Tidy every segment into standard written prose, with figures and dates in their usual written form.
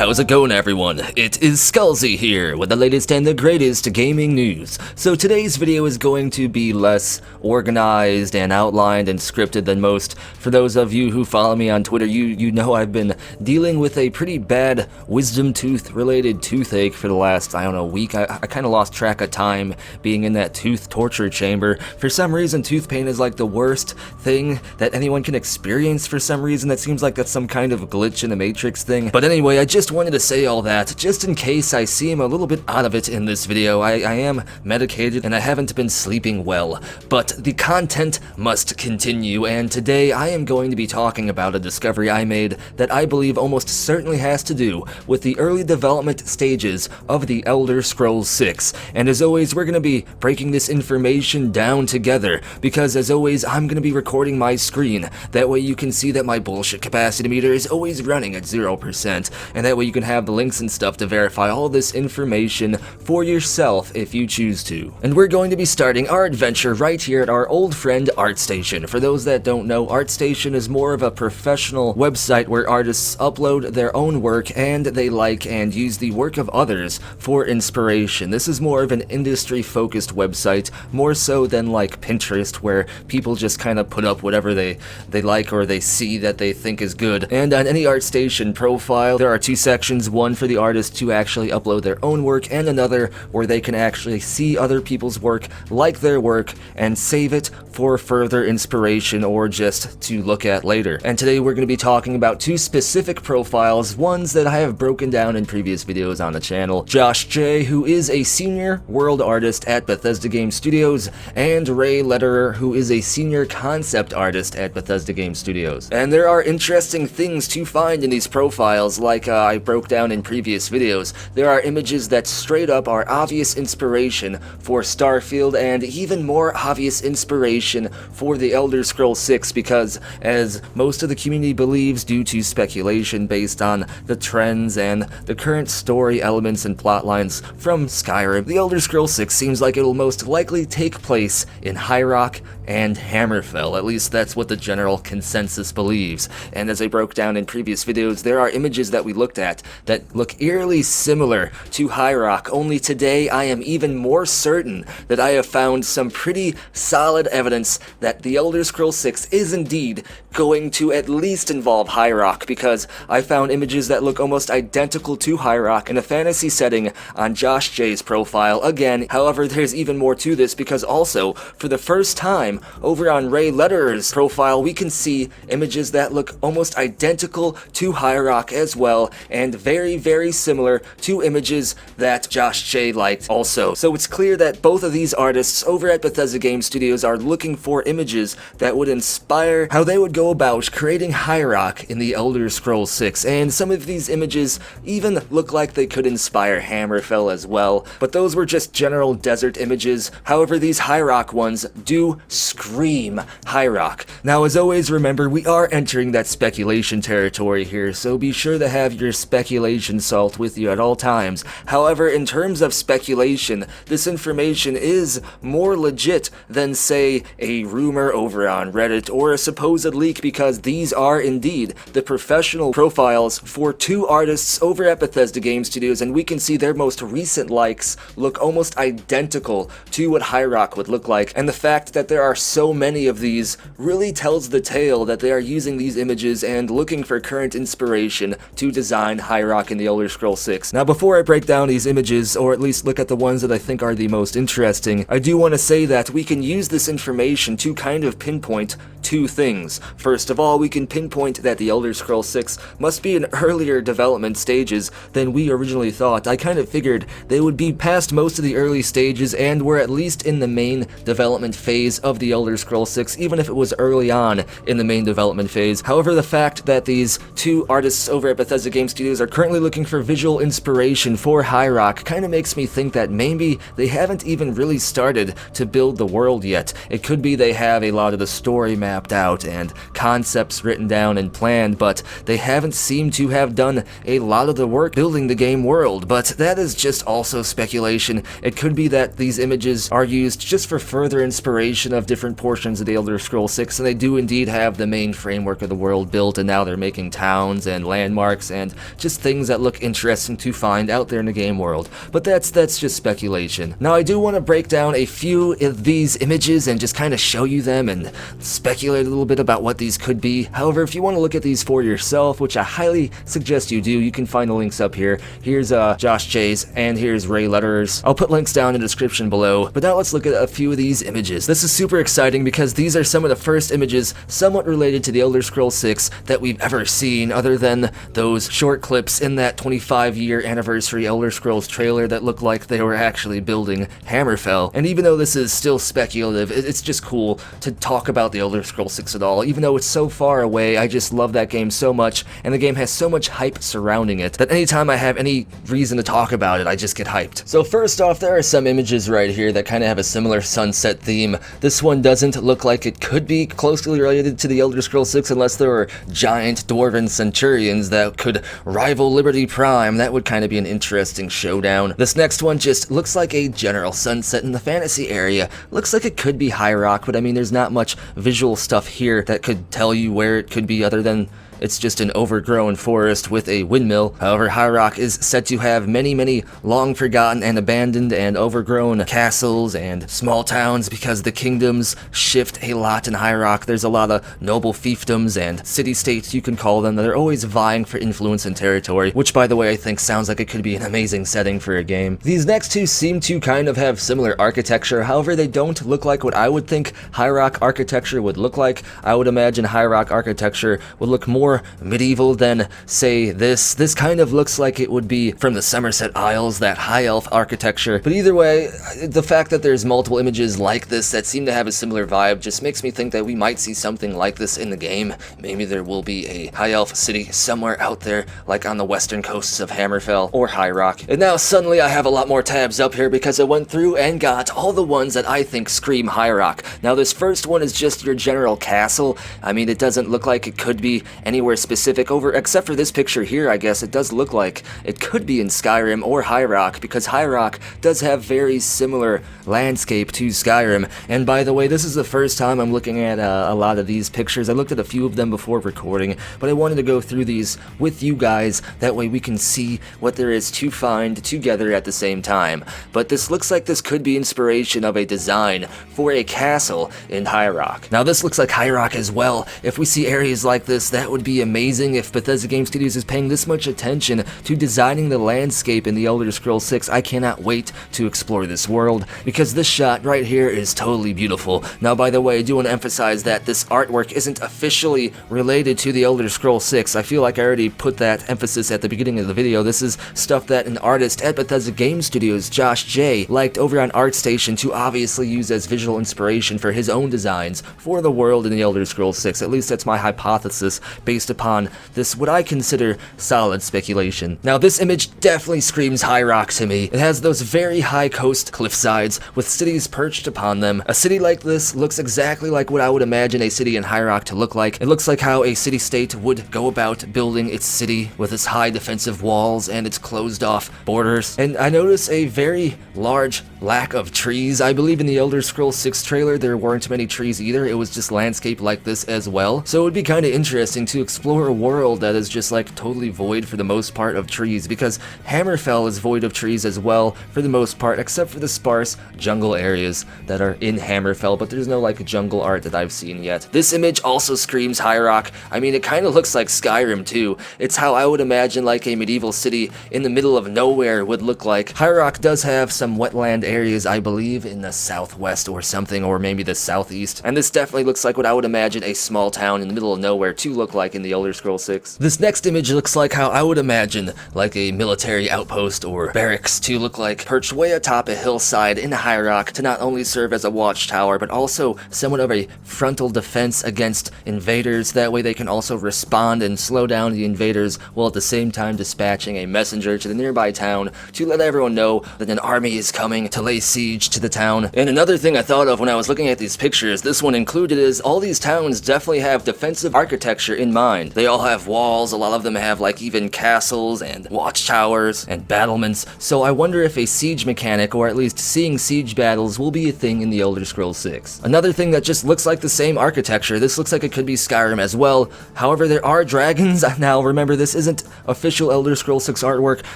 How's it going, everyone? It is Skullzi here with the latest and the greatest gaming news. So today's video is going to be less organized and outlined and scripted than most. For those of you who follow me on Twitter, you know I've been dealing with a pretty bad wisdom tooth related toothache for the last, I don't know, week. I kind of lost track of time being in that tooth torture chamber. For some reason, tooth pain is like the worst thing that anyone can experience. For some reason, that seems like that's some kind of glitch in the Matrix thing. But anyway, I just wanted to say all that, just in case I seem a little bit out of it in this video. I am medicated and I haven't been sleeping well, but the content must continue, and today I am going to be talking about a discovery I made that I believe almost certainly has to do with the early development stages of the Elder Scrolls 6. And as always, we're going to be breaking this information down together, because as always, I'm going to be recording my screen. That way you can see that my bullshit capacity meter is always running at 0%, and that way you can have the links and stuff to verify all this information for yourself if you choose to. And we're going to be starting our adventure right here at our old friend ArtStation. For those that don't know, ArtStation is more of a professional website where artists upload their own work and they like and use the work of others for inspiration. This is more of an industry-focused website, more so than like Pinterest, where people just kind of put up whatever they like or they see that they think is good. And on any ArtStation profile, there are two sections, one for the artist to actually upload their own work, and another where they can actually see other people's work, like their work, and save it for further inspiration or just to look at later. And today we're going to be talking about two specific profiles, ones that I have broken down in previous videos on the channel. Josh J, who is a senior world artist at Bethesda Game Studios, and Ray Lederer, who is a senior concept artist at Bethesda Game Studios. And there are interesting things to find in these profiles, like I broke down in previous videos. There are images that straight up are obvious inspiration for Starfield, and even more obvious inspiration for the Elder Scrolls 6, because as most of the community believes, due to speculation based on the trends and the current story elements and plot lines from Skyrim, the Elder Scrolls 6 seems like it'll most likely take place in High Rock and Hammerfell. At least that's what the general consensus believes. And as I broke down in previous videos, there are images that we looked at that look eerily similar to High Rock, only today I am even more certain that I have found some pretty solid evidence that the Elder Scrolls 6 is indeed going to at least involve High Rock, because I found images that look almost identical to High Rock in a fantasy setting on Josh J's profile again. However, there's even more to this, because also, for the first time, over on Ray Lederer's profile, we can see images that look almost identical to High Rock as well, and very, very similar to images that Josh J liked also. So it's clear that both of these artists over at Bethesda Game Studios are looking for images that would inspire how they would go about creating High Rock in the Elder Scrolls 6, and some of these images even look like they could inspire Hammerfell as well, but those were just general desert images. However, these High Rock ones do scream High Rock. Now, as always, remember, we are entering that speculation territory here, so be sure to have your speculation salt with you at all times. However, in terms of speculation, this information is more legit than, say, a rumor over on Reddit or a supposed leak, because these are indeed the professional profiles for two artists over at Bethesda Game Studios, and we can see their most recent likes look almost identical to what High Rock would look like. And the fact that there are so many of these really tells the tale that they are using these images and looking for current inspiration to design High Rock in the Elder Scrolls 6. Now, before I break down these images, or at least look at the ones that I think are the most interesting, I do want to say that we can use this information to kind of pinpoint two things. First of all, we can pinpoint that the Elder Scrolls 6 must be in earlier development stages than we originally thought. I kind of figured they would be past most of the early stages and were at least in the main development phase of the Elder Scrolls 6, even if it was early on in the main development phase. However, the fact that these two artists over at Bethesda Game Studios are currently looking for visual inspiration for High Rock kind of makes me think that maybe they haven't even really started to build the world yet. It could be they have a lot of the story mapped out and concepts written down and planned, but they haven't seemed to have done a lot of the work building the game world. But that is just also speculation. It could be that these images are used just for further inspiration of different portions of the Elder Scrolls 6, and they do indeed have the main framework of the world built, and now they're making towns and landmarks and just things that look interesting to find out there in the game world. But that's just speculation. Now I do want to break down a few of these images and just kind of show you them and speculate a little bit about what these could be. However, if you want to look at these for yourself, which I highly suggest you do, you can find the links up here. Here's Josh J's and here's Ray Letterer's. I'll put links down in the description below. But now let's look at a few of these images. This is super exciting because these are some of the first images somewhat related to the Elder Scrolls 6 that we've ever seen, other than those short clips in that 25-year anniversary Elder Scrolls trailer that looked like they were actually building Hammerfell. And even though this is still speculative, it's just cool to talk about the Elder Scrolls 6 at all. Even though it's so far away, I just love that game so much, and the game has so much hype surrounding it that anytime I have any reason to talk about it, I just get hyped. So first off, there are some images right here that kind of have a similar sunset theme. This one doesn't look like it could be closely related to the Elder Scrolls 6 unless there were giant dwarven centurions that could rival Liberty Prime. That would kind of be an interesting showdown. This next one just looks like a general sunset in the fantasy area. Looks like it could be High Rock, but I mean there's not much visual stuff here that could tell you where it could be other than it's just an overgrown forest with a windmill. However, High Rock is said to have many long forgotten and abandoned and overgrown castles and small towns because the kingdoms shift a lot in High Rock. There's a lot of noble fiefdoms and city-states, you can call them, that are always vying for influence and territory, which by the way I think sounds like it could be an amazing setting for a game. These next two seem to kind of have similar architecture, however they don't look like what I would think High Rock architecture would look like. I would imagine High Rock architecture would look more medieval than, say, this. This kind of looks like it would be from the Somerset Isles, that high elf architecture. But either way, the fact that there's multiple images like this that seem to have a similar vibe just makes me think that we might see something like this in the game. Maybe there will be a high elf city somewhere out there, like on the western coasts of Hammerfell or High Rock. And now suddenly I have a lot more tabs up here because I went through and got all the ones that I think scream High Rock. Now this first one is just your general castle. I mean, it doesn't look like it could be anywhere specific except for this picture here. I guess it does look like it could be in Skyrim or High Rock, because High Rock does have very similar landscape to Skyrim. And by the way, this is the first time I'm looking at a lot of these pictures. I looked at a few of them before recording, but I wanted to go through these with you guys, that way we can see what there is to find together at the same time. But this looks like this could be inspiration of a design for a castle in High Rock. Now this looks like High Rock as well. If we see areas like this, that would be amazing. If Bethesda Game Studios is paying this much attention to designing the landscape in the Elder Scrolls 6, I cannot wait to explore this world, because this shot right here is totally beautiful. Now by the way, I do want to emphasize that this artwork isn't officially related to the Elder Scrolls 6. I feel like I already put that emphasis at the beginning of the video. This is stuff that an artist at Bethesda Game Studios, Josh J, liked over on ArtStation to obviously use as visual inspiration for his own designs for the world in the Elder Scrolls 6. At least that's my hypothesis based upon this, what I consider solid speculation. Now this image definitely screams High Rock to me. It has those very high coast cliff sides with cities perched upon them. A city like this looks exactly like what I would imagine a city in High Rock to look like. It looks like how a city-state would go about building its city with its high defensive walls and its closed-off borders. And I notice a very large lack of trees. I believe in the Elder Scrolls 6 trailer there weren't many trees either. It was just landscape like this as well. So it would be kind of interesting to explore a world that is just like totally void for the most part of trees, because Hammerfell is void of trees as well for the most part, except for the sparse jungle areas that are in Hammerfell, but there's no like jungle art that I've seen yet. This image also screams High Rock. I mean, it kind of looks like Skyrim too. It's how I would imagine like a medieval city in the middle of nowhere would look like. High Rock does have some wetland areas, I believe, in the southwest or something, or maybe the southeast, and this definitely looks like what I would imagine a small town in the middle of nowhere to look like in the Elder Scrolls 6. This next image looks like how I would imagine like a military outpost or barracks to look like, perched way atop a hillside in High Rock to not only serve as a watchtower, but also somewhat of a frontal defense against invaders. That way they can also respond and slow down the invaders, while at the same time dispatching a messenger to the nearby town to let everyone know that an army is coming to lay siege to the town. And another thing I thought of when I was looking at these pictures, this one included, is all these towns definitely have defensive architecture in mind. designed. They all have walls, a lot of them have like even castles and watchtowers and battlements, so I wonder if a siege mechanic, or at least seeing siege battles, will be a thing in the Elder Scrolls 6. Another thing that just looks like the same architecture, this looks like it could be Skyrim as well. However, there are dragons. Now remember, this isn't official Elder Scrolls 6 artwork,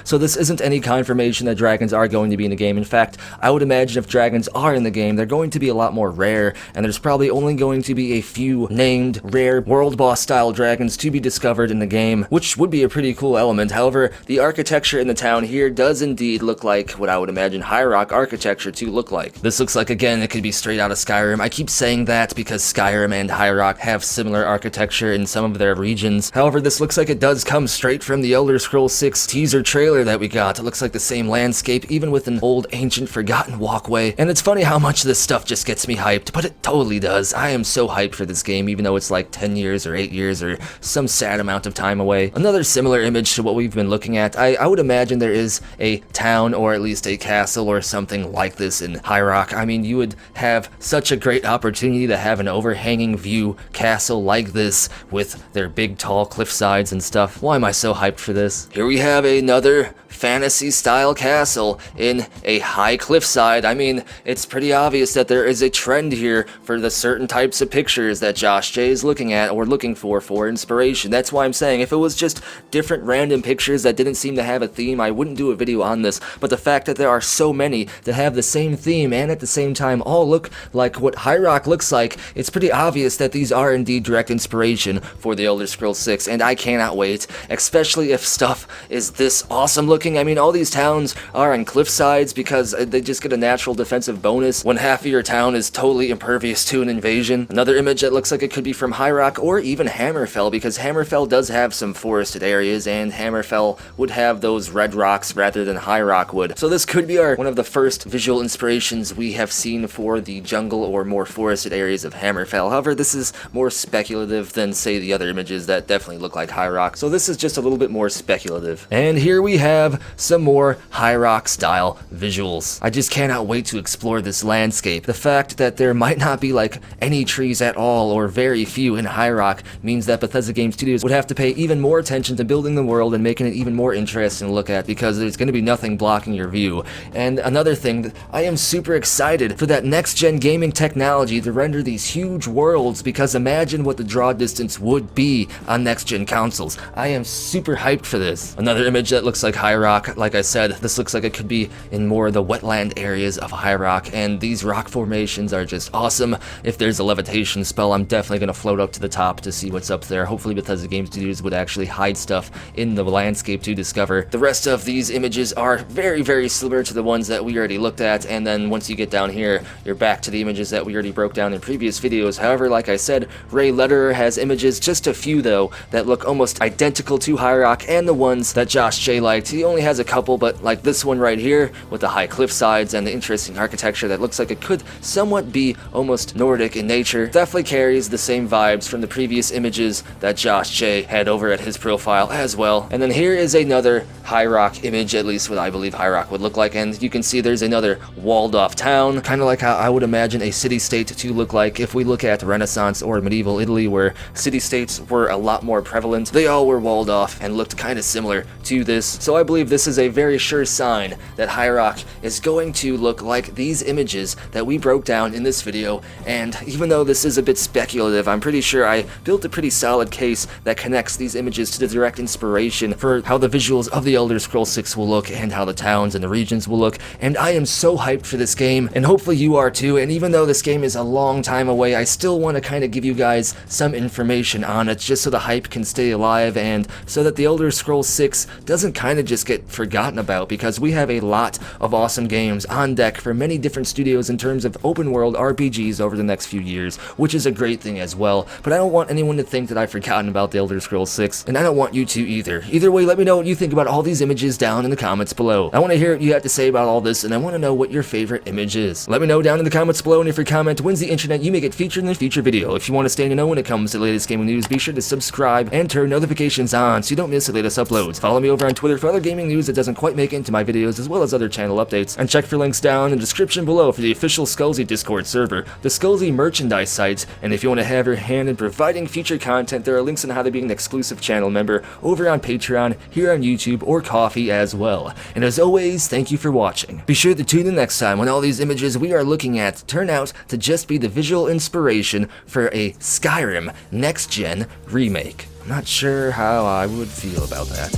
so this isn't any confirmation that dragons are going to be in the game. In fact, I would imagine if dragons are in the game, they're going to be a lot more rare, and there's probably only going to be a few named rare world boss style dragons to be discovered in the game, which would be a pretty cool element. However, the architecture in the town here does indeed look like what I would imagine High Rock architecture to look like. This looks like, again, it could be straight out of Skyrim. I keep saying that because Skyrim and High Rock have similar architecture in some of their regions. However, this looks like it does come straight from the Elder Scrolls 6 teaser trailer that we got. It looks like the same landscape, even with an old, ancient, forgotten walkway. And it's funny how much this stuff just gets me hyped, but it totally does. I am so hyped for this game, even though it's like 10 years or 8 years or some sad amount of time away. Another similar image to what we've been looking at, I would imagine there is a town or at least a castle or something like this in High Rock. I mean, you would have such a great opportunity to have an overhanging view castle like this with their big tall cliff sides and stuff. Why am I so hyped for this? Here we have another fantasy style castle in a high cliffside. I mean, it's pretty obvious that there is a trend here for the certain types of pictures that Josh J is looking at or looking for inspiration. That's why I'm saying if it was just different random pictures that didn't seem to have a theme, I wouldn't do a video on this. But the fact that there are so many that have the same theme and at the same time all look like what High Rock looks like, it's pretty obvious that these are indeed direct inspiration for the Elder Scrolls 6, and I cannot wait, especially if stuff is this awesome looking. I mean, all these towns are on cliff sides because they just get a natural defensive bonus when half of your town is totally impervious to an invasion. Another image that looks like it could be from High Rock or even Hammerfell, because Hammerfell does have some forested areas and Hammerfell would have those red rocks rather than High Rock would. So this could be one of the first visual inspirations we have seen for the jungle or more forested areas of Hammerfell. However, this is more speculative than, say, the other images that definitely look like High Rock, so this is just a little bit more speculative. And here we have some more High Rock style visuals. I just cannot wait to explore this landscape. The fact that there might not be like any trees at all or very few in High Rock means that Bethesda Game Studios would have to pay even more attention to building the world and making it even more interesting to look at, because there's going to be nothing blocking your view. And another thing, I am super excited for that next-gen gaming technology to render these huge worlds, because imagine what the draw distance would be on next-gen consoles. I am super hyped for this. Another image that looks like High Rock, like I said, this looks like it could be in more of the wetland areas of High Rock, and these rock formations are just awesome. If there's a levitation spell, I'm definitely going to float up to the top to see what's up there. Hopefully Bethesda Game Studios would actually hide stuff in the landscape to discover. The rest of these images are very, very similar to the ones that we already looked at, and then once you get down here, you're back to the images that we already broke down in previous videos. However, like I said, Ray Lederer has images, just a few though, that look almost identical to High Rock and the ones that Josh J liked. He only has a couple, but like this one right here with the high cliff sides and the interesting architecture that looks like it could somewhat be almost Nordic in nature, definitely carries the same vibes from the previous images that Josh J had over at his profile as well. And then here is another High Rock image, at least what I believe High Rock would look like, and you can see there's another walled off town, kind of like how I would imagine a city-state to look like if we look at Renaissance or medieval Italy, where city-states were a lot more prevalent. They all were walled off and looked kind of similar to this. So I believe this is a very sure sign that High Rock is going to look like these images that we broke down in this video. And even though this is a bit speculative, I'm pretty sure I built a pretty solid case that connects these images to the direct inspiration for how the visuals of the Elder Scrolls 6 will look and how the towns and the regions will look. And I am so hyped for this game, and hopefully you are too. And even though this game is a long time away, I still want to kind of give you guys some information on it, just so the hype can stay alive and so that the Elder Scrolls 6 doesn't kind of just get forgotten about, because we have a lot of awesome games on deck for many different studios in terms of open world RPGs over the next few years, which is a great thing as well. But I don't want anyone to think that I've forgotten about the Elder Scrolls 6, and I don't want you to either. Either way, let me know what you think about all these images down in the comments below. I want to hear what you have to say about all this, and I want to know what your favorite image is. Let me know down in the comments below, and if your comment wins the internet, you may get featured in a future video. If you want to stay in the know when it comes to the latest gaming news, be sure to subscribe and turn notifications on so you don't miss the latest uploads. Follow me over on Twitter for other gaming gaming news that doesn't quite make it into my videos, as well as other channel updates. And check for links down in the description below for the official Skullzi Discord server, the Skullzi merchandise site, and if you want to have your hand in providing future content, there are links on how to be an exclusive channel member over on Patreon, here on YouTube, or Ko-fi as well. And as always, thank you for watching. Be sure to tune in next time when all these images we are looking at turn out to just be the visual inspiration for a Skyrim next-gen remake. I'm not sure how I would feel about that.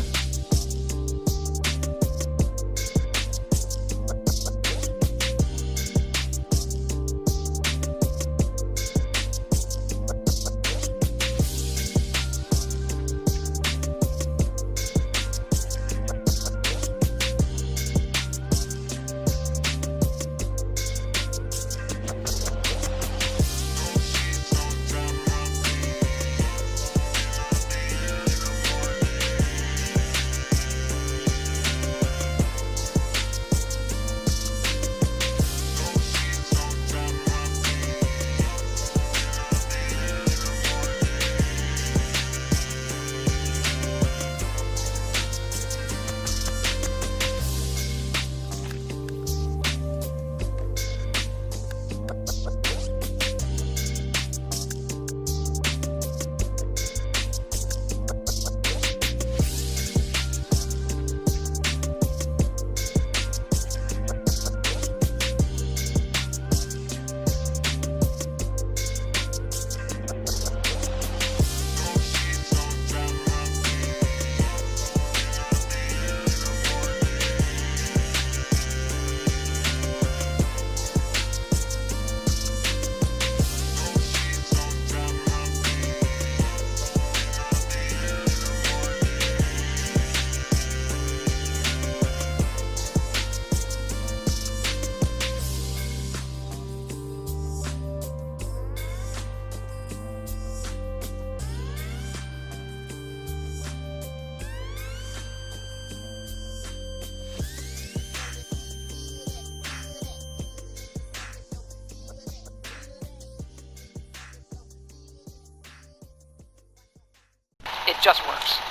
It just works.